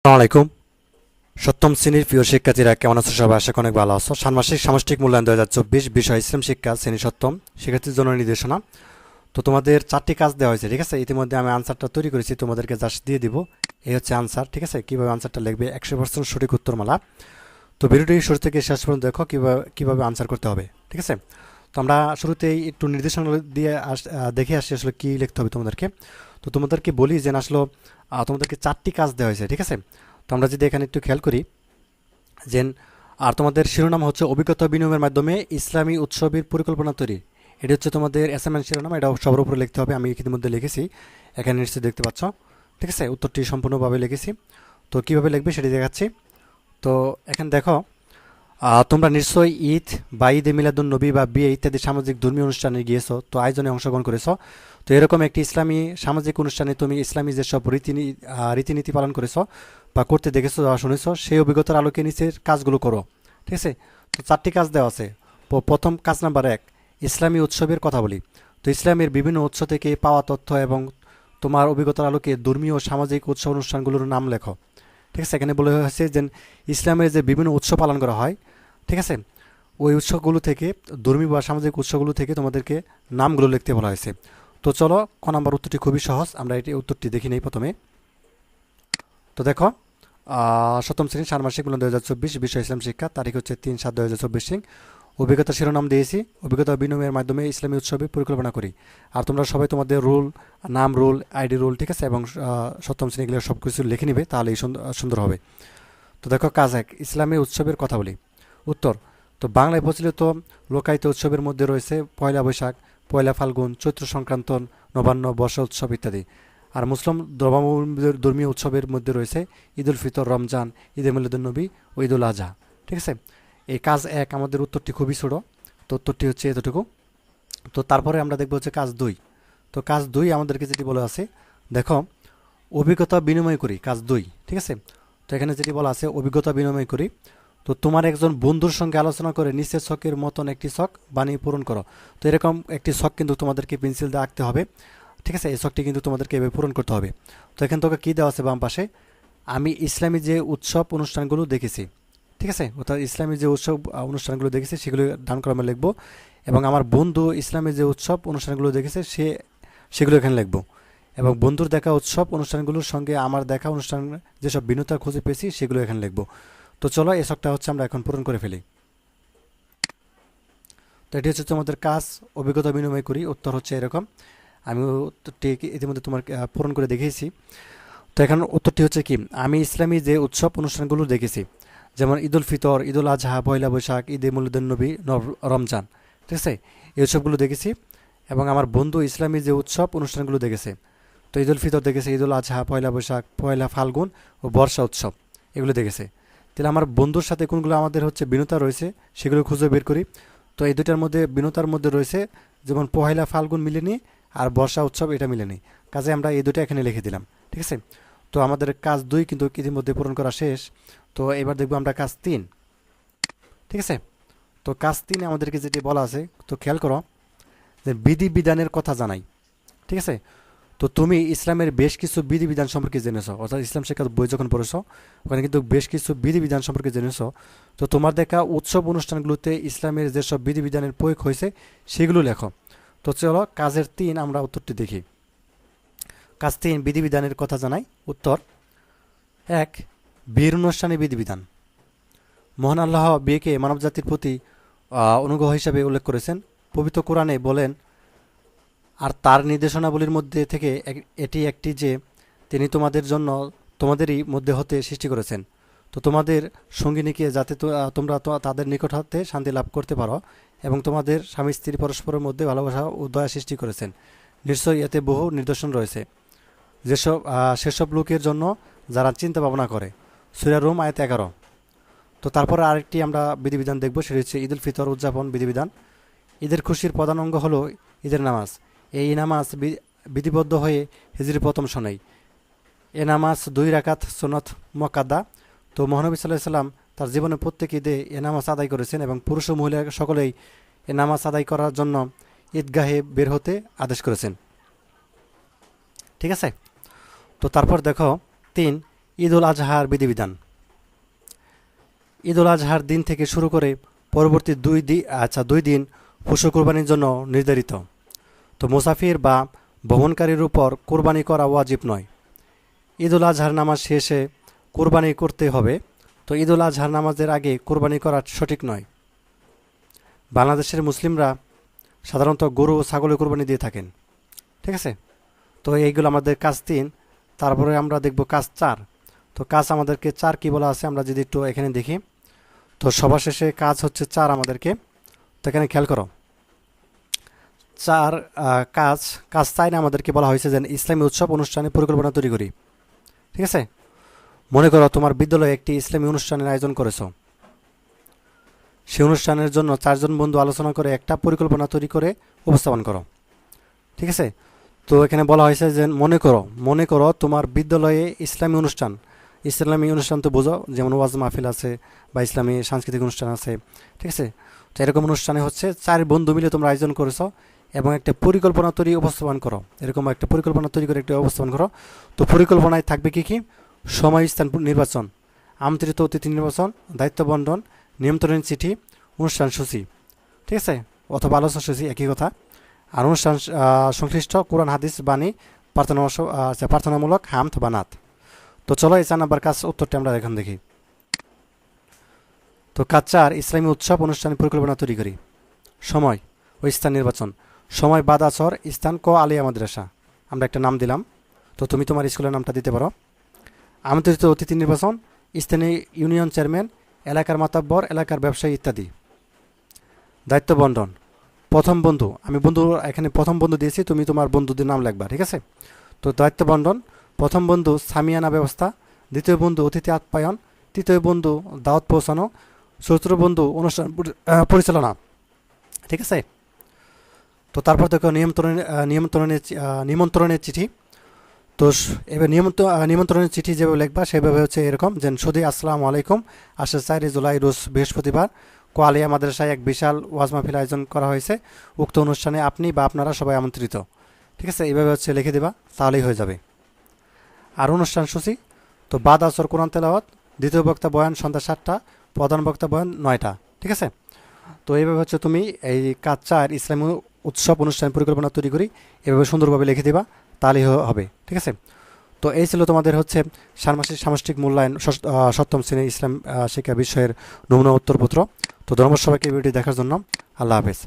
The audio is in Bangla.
আসসালামু আলাইকুম। সপ্তম শ্রেণীর প্রিয় শিক্ষার্থীরা কেমন আছো? সবাই আশা করি অনেক ভালো আছো। ষান্মাসিক সামষ্টিক মূল্যায়ন 2024 বিষয় ইসলাম শিক্ষা শ্রেণী সপ্তম শিক্ষার্থীর জন্য নির্দেশনা। তো তোমাদের 4টি কাজ দেওয়া হয়েছে, ঠিক আছে? ইতিমধ্যে আমি আনসারটা তৈরি করেছি, তোমাদেরকে জাস্ট দিয়ে দিব। এই হচ্ছে আনসার, ঠিক আছে? কীভাবে আনসারটা লিখবে, 100% সঠিক উত্তরমালা। তো ভিডিওটি শুরু থেকে শেষ পর্যন্ত দেখো কীভাবে আনসার করতে হবে, ঠিক আছে? তো আমরা শুরুতেই একটু নির্দেশনা দিয়ে দেখে আসি আসলে কী লিখতে হবে তোমাদেরকে। তো তোমাদেরকে বলি যে আসলে তোমাদেরকে 4টি কাজ দেওয়া হয়েছে, ঠিক আছে? তো আমরা যদি এখানে একটু খেয়াল করি যে আর তোমাদের শিরোনাম হচ্ছে অভিজ্ঞতা বিনিময়ের মাধ্যমে ইসলামী উৎসবের পরিকল্পনা তৈরি। এটি হচ্ছে তোমাদের অ্যাসাইনমেন্ট শিরোনাম, এটা সবার উপরে লিখতে হবে। আমি ইতিমধ্যে লিখেছি, এখানে নিশ্চয়ই দেখতে পাচ্ছ, ঠিক আছে? উত্তরটি সম্পূর্ণভাবে লিখেছি। তো কীভাবে লিখবে সেটি দেখাচ্ছি। তো এখানে দেখো, তোমরা নিশ্চয়ই ঈদ বা ঈদে মিলাদুন্নবী বা বিয়ে ইত্যাদি সামাজিক ধর্মীয় অনুষ্ঠানে গিয়েছো, তো আয়োজনে অংশগ্রহণ করেছো। তো এরকম একটি ইসলামী সামাজিক অনুষ্ঠানে তুমি ইসলামী যেসব রীতিনীতি পালন করেছো বা করতে দেখেছো বা শুনেছো, সেই অভিজ্ঞতার আলোকে নিচের কাজগুলো করো, ঠিক আছে? তো 4টি কাজ দেওয়া আছে। প্রথম কাজ নাম্বার 1, ইসলামী উৎসবের কথা বলি। তো ইসলামের বিভিন্ন উৎস থেকে পাওয়া তথ্য এবং তোমার অভিজ্ঞতার আলোকে ধর্মীয় ও সামাজিক উৎসব অনুষ্ঠানগুলোর নাম লেখো, ঠিক আছে? এখানে বলা হয়েছে যে ইসলামের যে বিভিন্ন উৎসব পালন করা হয়, ঠিক আছে, ওই উৎসবগুলো থেকে, ধর্মীয় বা সামাজিক উৎসবগুলো থেকে তোমাদেরকে নামগুলো লিখতে বলা হয়েছে। তো চলো, ক নাম্বার উত্তরটি খুবই সহজ, আমরা এটি উত্তরটি দেখি নেই প্রথমে। তো দেখো, সপ্তম শ্রেণী ষান্মাসিক মূল্যায়ন 2024 বিষয় ইসলাম শিক্ষা, তারিখ হচ্ছে 3/7/2024। অভিজ্ঞতা শিরোনাম দিয়েছি, অভিজ্ঞতা বিনিময়ের মাধ্যমে ইসলামী উৎসবে পরিকল্পনা করি। আর তোমরা সবাই তোমাদের রুল, নাম, রুল, আইডি রুল, ঠিক আছে, এবং সপ্তম শ্রেণীগুলো সব কিছু লিখে নিবে, তাহলেই সুন্দর হবে। তো দেখো, কাজ 1, ইসলামী উৎসবের কথা বলি। উত্তর, তো বাংলায় প্রচলিত লোকায়িত উৎসবের মধ্যে রয়েছে পয়লা বৈশাখ, পয়লা ফাল্গুন, চৈত্র সংক্রান্ত, নবান্ন, বর্ষা উৎসব ইত্যাদি। আর মুসলিম ধর্মীয় উৎসবের মধ্যে রয়েছে ঈদ উল ফিতর, রমজান, ঈদে মিলাদুন্নবী ও ঈদ উল আজহা, ঠিক আছে? এই কাজ 1 আমাদের উত্তরটি খুবই ছোট, তো উত্তরটি হচ্ছে এতটুকু। তো তারপরে আমরা দেখবো হচ্ছে কাজ 2। তো কাজ 2 আমাদেরকে যেটি বলা আছে, দেখো, অভিজ্ঞতা বিনিময় করি, কাজ 2, ঠিক আছে? তো এখানে যেটি বলা আছে, অভিজ্ঞতা বিনিময় করি। তো তোমার একজন বন্ধুর সঙ্গে আলোচনা করে নিচের ছকের মতন একটি ছক বানিয়ে পূরণ করো। তো এরকম একটি ছক কিন্তু তোমাদেরকে পেন্সিল দিয়ে আঁকতে হবে, ঠিক আছে? এই ছকটি কিন্তু তোমাদেরকে এভাবে পূরণ করতে হবে। তো এখানে তোকে কী দেওয়া আছে বাম পাশে, আমি ইসলামী যে উৎসব অনুষ্ঠানগুলো দেখেছি, ঠিক আছে? অর্থাৎ ইসলামী যে উৎসব অনুষ্ঠানগুলো দেখেছি সেগুলো ডান কলমে লিখবো, এবং আমার বন্ধু ইসলামী যে উৎসব অনুষ্ঠানগুলো দেখেছে সেগুলো এখানে লিখবো, এবং বন্ধুর দেখা উৎসব অনুষ্ঠানগুলোর সঙ্গে আমার দেখা অনুষ্ঠান যেসব ভিন্নতা খুঁজে পেয়েছি সেগুলো এখানে লিখবো। তো চলো, এই ছকটা হচ্ছে আমরা এখন পূরণ করে ফেলি। তো এটি হচ্ছে তোমাদের কাজ, অভিজ্ঞতা বিনিময় করি। উত্তর হচ্ছে এরকম, আমি উত্তরটি ইতিমধ্যে তোমার পূরণ করে দেখিয়েছি। তো এখন উত্তরটি হচ্ছে কি, আমি ইসলামী যে উৎসব অনুষ্ঠানগুলো দেখেছি, যেমন ঈদ উল ফিতর, ঈদ উল আজহা, পয়লা বৈশাখ, ঈদে মিলাদুন্নবী, রমজান, ঠিক আছে, এই উৎসবগুলো দেখেছি। এবং আমার বন্ধু ইসলামী যে উৎসব অনুষ্ঠানগুলো দেখেছে, তো ঈদ উল ফিতর দেখেছে, ঈদ উল আজহা, পয়লা বৈশাখ, পয়লা ফাল্গুন ও বর্ষা উৎসব, এগুলো দেখেছে। তাহলে আমার বন্ধুর সাথে কোনগুলো আমাদের হচ্ছে ভিন্নতা রয়েছে সেগুলো খুঁজে বের করি। তো এই দুটার মধ্যে ভিন্নতার মধ্যে রয়েছে যেমন পহেলা ফাল্গুন মিলেনি আর বর্ষা উৎসব এটা মিলেনি, কাজে আমরা এই দুটো এখানে লিখে দিলাম, ঠিক আছে? তো আমাদের কাজ 2 কিন্তু ইতিমধ্যে পূরণ করা শেষ। তো এবার দেখবো আমরা কাজ 3, ঠিক আছে? তো কাজ 3 আমাদেরকে যেটি বলা আছে, তো খেয়াল করো যে বিধিবিধানের কথা জানাই, ঠিক আছে? তো তুমি ইসলামের বেশ কিছু বিধিবিধান সম্পর্কে জেনেছো, অর্থাৎ ইসলাম শিক্ষার বই যখন পড়েছো ওখানে কিন্তু বেশ কিছু বিধিবিধান সম্পর্কে জেনেছো। তো তোমার দেখা উৎসব অনুষ্ঠানগুলোতে ইসলামের যেসব বিধিবিধানের প্রয়োগ হয়েছে সেগুলো লেখো। তো চলো, কাজের 3 আমরা উত্তরটি দেখি। কাজ 3, বিধিবিধানের কথা জানাই। উত্তর 1, বিয়ের অনুষ্ঠানে বিধিবিধান। মহান আল্লাহ বিয়েকে মানবজাতির প্রতি অনুগ্রহ হিসাবে উল্লেখ করেছেন। পবিত্র কোরআনে বলেন, আর তার নির্দেশনাবলীর মধ্যে থেকে এটি একটি যে তিনি তোমাদের জন্য তোমাদেরই মধ্যে হতে সৃষ্টি করেছেন, তো তোমাদের সঙ্গিনীকে যাতে তোমরা তাদের নিকট হতে শান্তি লাভ করতে পারো, এবং তোমাদের স্বামী স্ত্রী পরস্পরের মধ্যে ভালোবাসা ও দয়া সৃষ্টি করেছেন। নিশ্চয়ই এতে বহু নিদর্শন রয়েছে সেসব লোকের জন্য যারা চিন্তা ভাবনা করে। সূরা রুম আয়াত 11। তো তারপরে আরেকটি আমরা বিধিবিধান দেখব, সেটি হচ্ছে ঈদ উল ফিতর উদযাপন বিধিবিধান। ঈদের খুশির প্রধান অঙ্গ হলো ঈদের নামাজ। এই নামাজ বিধিবদ্ধ হয়ে হিজরি প্রথম সনেই। এ নামাজ 2 রাকাত সুন্নত মুআক্কাদা। তো মহানবী সাল্লাল্লাহু আলাইহি সাল্লাম তার জীবনে প্রত্যেক ঈদে এ নামাজ আদায় করেছেন, এবং পুরুষ ও মহিলা সকলেই এ নামাজ আদায় করার জন্য ঈদগাহে বের হতে আদেশ করেছেন, ঠিক আছে? তো তারপর দেখো 3, ঈদ উল আজহার বিধিবিধান। ঈদ উল আজহার দিন থেকে শুরু করে পরবর্তী 2 দিন পশু কোরবানির জন্য নির্ধারিত। তো মুসাফির বা ভ্রমণকারীর উপর কোরবানি করা ওয়াজিব নয়। ঈদ উল আজহার নামাজ শেষে কোরবানি করতে হবে। তো ঈদ উল আজহার নামাজের আগে কোরবানি করা সঠিক নয়। বাংলাদেশের মুসলিমরা সাধারণত গরু ও ছাগলের কোরবানি দিয়ে থাকেন। ঠিক আছে, তো এইগুলো আমাদের কাজ 3। তারপরে আমরা দেখব কাজ 4। তো কাজ আমাদেরকে 4 কি বলা আছে আমরা যদি একটু এখানে দেখি। তো সবার শেষে কাজ হচ্ছে 4 আমাদেরকে। তো এখানে খেয়াল করো 4 কাজ কাজ 4 আমাদেরকে বলা হয়েছে যে ইসলামী উৎসব অনুষ্ঠানে পরিকল্পনা তৈরি করি। ঠিক আছে, মনে করো তোমার বিদ্যালয়ে একটি ইসলামী অনুষ্ঠানের আয়োজন করেছো। সেই অনুষ্ঠানের জন্য 4 জন বন্ধু আলোচনা করে একটা পরিকল্পনা তৈরি করে উপস্থাপন করো। ঠিক আছে, তো এখানে বলা হয়েছে যে মনে করো তোমার বিদ্যালয়ে ইসলামী অনুষ্ঠান তো বোঝো, যেমন ওয়াজ মাহফিল আছে বা ইসলামী সাংস্কৃতিক অনুষ্ঠান আছে। ঠিক আছে, তো এরকম অনুষ্ঠানে হচ্ছে 4 বন্ধু মিলে তোমরা আয়োজন করেছো এবং একটা পরিকল্পনা তৈরি উপস্থাপন করো। এরকম একটা পরিকল্পনা তৈরি করে একটা উপস্থাপন করো। তো পরিকল্পনায় থাকবে কি কি? সময়, স্থান নির্বাচন, আমন্ত্রিত অতিথি নির্বাচন, দায়িত্ব বন্টন, নিয়ন্ত্রণ চিঠি, অনুষ্ঠান সূচি। ঠিক আছে, অথবা আলোচনা সূচি একই কথা। আর অনুষ্ঠান সংশ্লিষ্ট কোরআন হাদিস বাণী প্রার্থনামূলক হামদ বা নাত। তো চলো এই 4 নাম্বার কাজ উত্তরটা আমরা এখন দেখি। তো কাজ 4, ইসলামী উৎসব অনুষ্ঠানের পরিকল্পনা তৈরি করি। সময় ও স্থান নির্বাচন। সময় বাদাচর, স্থান ক আলিয়া মাদ্রাসা। আমরা একটা নাম দিলাম, তো তুমি তোমার স্কুলের নামটা দিতে পারো। আমন্ত্রিত অতিথি নির্বাচন, স্থানীয় ইউনিয়ন চেয়ারম্যান, এলাকার মাতাব্বর, এলাকার ব্যবসায়ী ইত্যাদি। দায়িত্ব বন্টন। প্রথম বন্ধু, আমি এখানে প্রথম বন্ধু দিয়েছি, তুমি তোমার বন্ধুদের নাম লিখবা। ঠিক আছে, তো দায়িত্ব বন্টন। প্রথম বন্ধু সামিয়ানা ব্যবস্থা, দ্বিতীয় বন্ধু অতিথি আপ্যায়ন, তৃতীয় বন্ধু দাওয়াত পৌঁছানো, চতুর্থ বন্ধু অনুষ্ঠান পরিচালনা। ঠিক আছে, তো তারপর দেখো নিমন্ত্রণের চিঠি। তো এবার নিমন্ত্রণের চিঠি যেভাবে লিখবা সেভাবে হচ্ছে এরকম যে শুধু আসসালামু আলাইকুম, আসলে 4 জুলাই রোজ বৃহস্পতিবার কোয়ালিয়া মাদ্রাসায় এক বিশাল ওয়াজ মাহফিল আয়োজন করা হয়েছে। উক্ত অনুষ্ঠানে আপনি বা আপনারা সবাই আমন্ত্রিত। ঠিক আছে, এইভাবে হচ্ছে লিখে দেবা, তাহলেই হয়ে যাবে। আর অনুষ্ঠান সূচি, তো বাদ আসর কোরআন তেলাওয়াত, দ্বিতীয় বক্তা বয়ান সন্ধ্যা 7টা, প্রধান বক্তা বয়ান 9টা। ঠিক আছে, তো এইভাবে হচ্ছে তুমি এই কাজ 4 ইসলামী উৎসব অনুষ্ঠান পরিকল্পনা তৈরি করি এভাবে সুন্দরভাবে লিখে দেবা, তাহলেই হবে। ঠিক আছে, তো এই ছিল তোমাদের হচ্ছে ষান্মাসিক সামষ্টিক মূল্যায়ন 7ম শ্রেণীর ইসলাম শিক্ষা বিষয়ের নমুনা উত্তরপত্র। তো ধন্যবাদ সবাইকে ভিডিওটি দেখার জন্য। আল্লাহ হাফেজ।